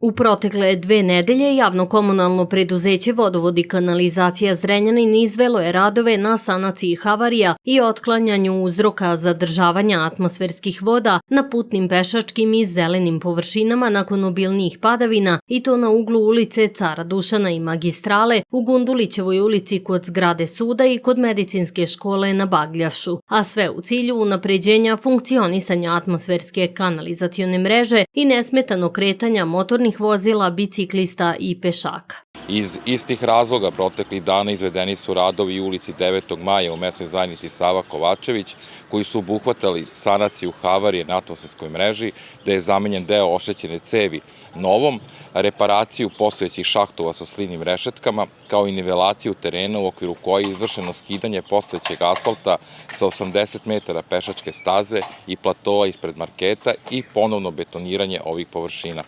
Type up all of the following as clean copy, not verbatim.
U protekle 2 nedelje javno komunalno preduzeće Vodovod i kanalizacija Zrenjanin izvelo je radove na sanaciji havarija i otklanjanju uzroka zadržavanja atmosferskih voda na putnim, pešačkim i zelenim površinama nakon obilnijih padavina i to na uglu ulice Cara Dušana i Magistrale, u Gundulićevoj ulici kod zgrade suda i kod medicinske škole na Bagljašu, a sve u cilju unapređenja funkcionisanja atmosferske kanalizacione mreže i nesmetanog kretanja motornih vozila, biciklista i pešaka. Iz istih razloga proteklih dana izvedeni su radovi u ulici 9. maja u mesnoj zajednici Sava Kovačević, koji su obuhvatali sanaciju havarije na atmosferskoj mreži, da je zamenjen deo oštećene cevi novom, reparaciju postojećih šahtova sa slivnim rešetkama, kao i nivelaciju terena u okviru koje je izvršeno skidanje postojećeg asfalta sa 80 metara pešačke staze i platoa ispred marketa i ponovno betoniranje ovih površina.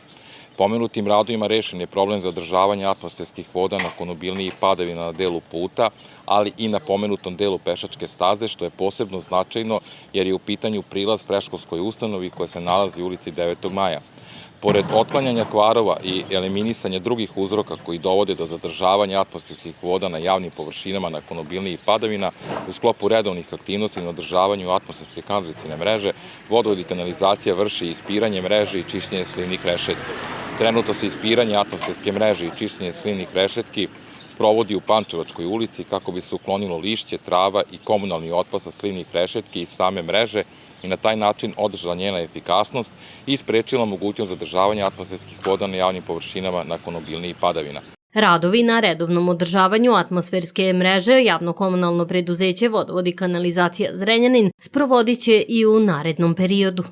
Pomenutim radovima rešen je problem zadržavanja atmosferskih voda nakon obilnijih padavina na delu puta, ali i na pomenutom delu pešačke staze, što je posebno značajno jer je u pitanju prilaz predškolskoj ustanovi koja se nalazi u ulici 9. maja. Pored otklanjanja kvarova i eliminisanja drugih uzroka koji dovode do zadržavanja atmosferskih voda na javnim površinama nakon obilnijih padavina, u sklopu redovnih aktivnosti na održavanju atmosferske kanalizacione mreže, Vodovod i kanalizacija vrši ispiranje mreže i čišćenje slivnih rešetki. Trenutno se ispiranje atmosferske mreže i čišćenje slivnih rešetki sprovodi u Pančevačkoj ulici kako bi se uklonilo lišće, trava i komunalni otpad sa slivnih rešetki i same mreže i na taj način održala njena efikasnost i sprečila mogućnost zadržavanja atmosferskih voda na javnim površinama nakon obilnijih padavina. Radovi na redovnom održavanju atmosferske mreže javno komunalno preduzeće Vodovod i kanalizacija Zrenjanin sprovodit će i u narednom periodu.